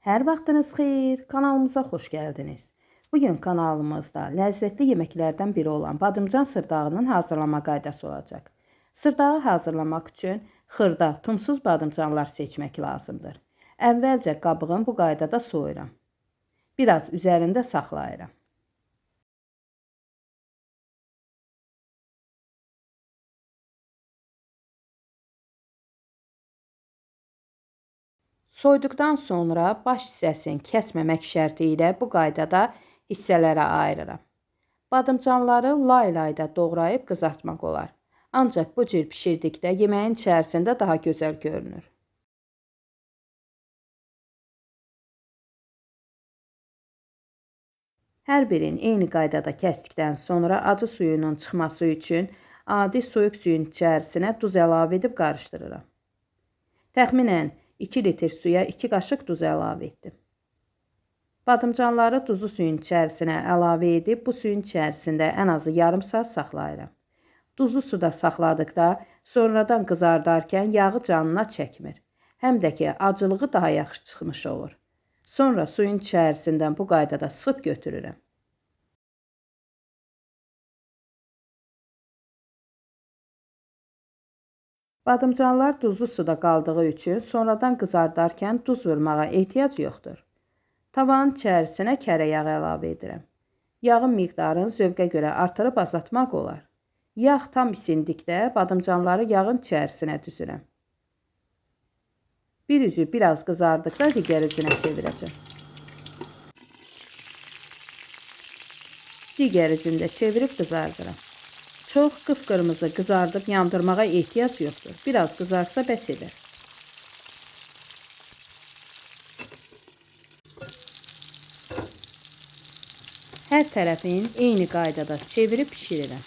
Hər vaxtınız xeyir, kanalımıza xoş gəldiniz. Bugün kanalımızda ləzzətli yeməklərdən biri olan badımcan sırdağının hazırlama qaydası olacaq. Sırdağı hazırlamaq üçün xırda, tumsuz badımcanlar seçmək lazımdır. Əvvəlcə qabığını bu qaydada soyuram. Biraz üzərində saxlayıram. Soyduqdan sonra baş hissəsini kəsməmək şərti ilə bu qaydada hissələrə ayırıram. Badımcanları lay-layda doğrayıb qızartmaq olar. Ancaq bu cür bişirdikdə yeməyin içərisində daha gözəl görünür. Hər birini eyni qaydada kəsdikdən sonra acı suyunun çıxması üçün adi soyuq suyun içərisinə duz əlavə edib qarışdırıram. Təxminən 2 litr suya 2 qaşıq duz əlavə etdim. Badımcanları duzlu suyun içərisinə əlavə edib bu suyun içərisində ən azı yarım saat saxlayıram. Duzlu suda saxladıqda sonradan qızardarkən yağı canına çəkmir. Həm də ki acılığı daha yaxşı çıxmış olur. Sonra suyun içərisindən bu qaydada sıxıb götürürəm. Badımcanlar duzlu suda qaldığı üçün sonradan qızardarkən duz vurmağa ehtiyac yoxdur. Tavanın içərisinə kərə yağı əlavə edirəm. Yağın miqdarını zövqə görə artırıb azaltmaq olar. Yağ tam isindikdə badımcanları yağın içərisinə düzürəm. Bir üzü biraz qızardıqda digər üzünə çevirəcəm. Digər üzünü də çevirib qızardıram. Çox qıpqırmızı qızardıb yandırmağa ehtiyac yoxdur. Biraz qızarsa bəs edər. Hər tərəfini eyni qaydada çevirib pişirirəm.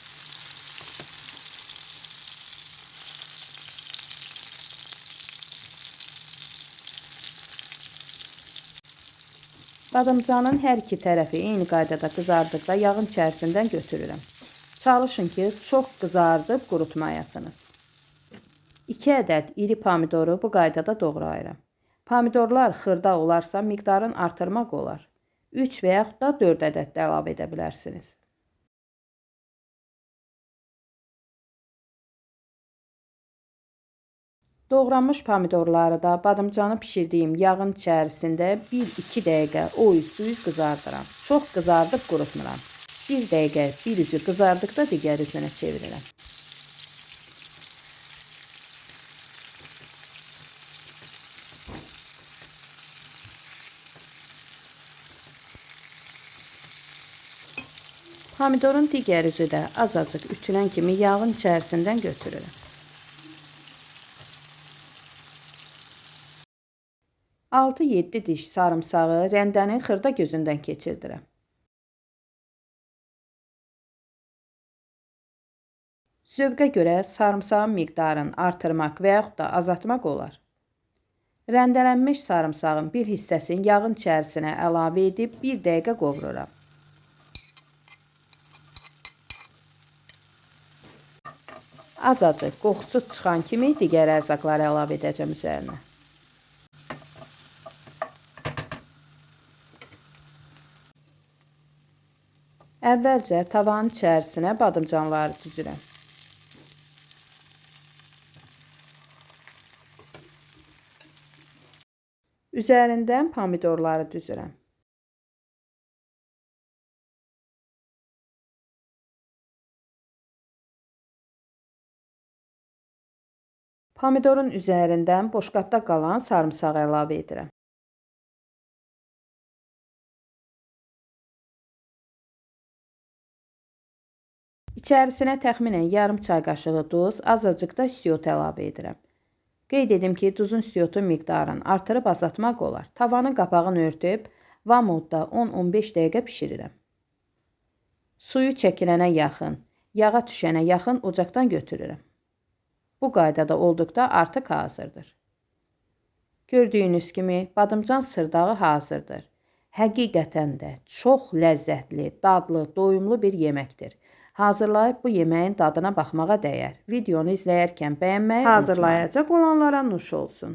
Badımcanın hər iki tərəfi eyni qaydada qızardıqda yağın içərisindən götürürəm. Çalışın ki, çox qızardıb qurutmayasınız. 2 ədəd iri pomidoru bu qaydada doğrayıram. Pomidorlar xırda olarsa miqdarını artırmaq olar. 3 və yaxud da 4 ədəd də əlavə edə bilərsiniz. Doğranmış pomidorları da badımcanı pişirdiyim yağın içərisində 1-2 dəqiqə o üz bu üz qızardıram. Çox qızardıb qurutmuram. 1 dəqiqə bir üzü qızardıqda digər üzünə çevirirəm. Pomidorun digər üzü də azacıq ütülən kimi yağın içərisindən götürürəm. 6-7 diş sarımsağı rəndənin xırda gözündən keçirdirəm. Zövqə görə sarımsağın miqdarını artırmaq və yaxud da azaltmaq olar. Rəndələnmiş sarımsağın bir hissəsini yağın içərisinə əlavə edib 1 dəqiqə qovururam. Azacıq qoxusu çıxan kimi digər ərzaqları əlavə edəcəm üzərinə. Əvvəlcə tavanın içərisinə badımcanları düzürəm. Üzərindən pomidorları düzürəm. Pomidorun üzərindən boşqabda qalan sarımsağı əlavə edirəm. İçərisinə təxminən yarım çay qaşığı duz, azacıq da istiot əlavə edirəm. Qeyd edim ki, duzun istiyotun miqdarını artırıb azaltmaq olar. Tavanın qapağını örtüb, vamodda 10-15 dəqiqə pişirirəm. Suyu çəkilənə yaxın, yağa düşənə yaxın ocaqdan götürürəm. Bu qaydada olduqda artıq hazırdır. Gördüyünüz kimi badımcan sırdağı hazırdır. Həqiqətən də çox ləzzətli, dadlı, doyumlu bir yeməkdir. Hazırlayıb bu yeməyin dadına baxmağa dəyər. Videonu izləyərkən bəyənməyi unutmayın. Hazırlayacaq olanlara nuş olsun.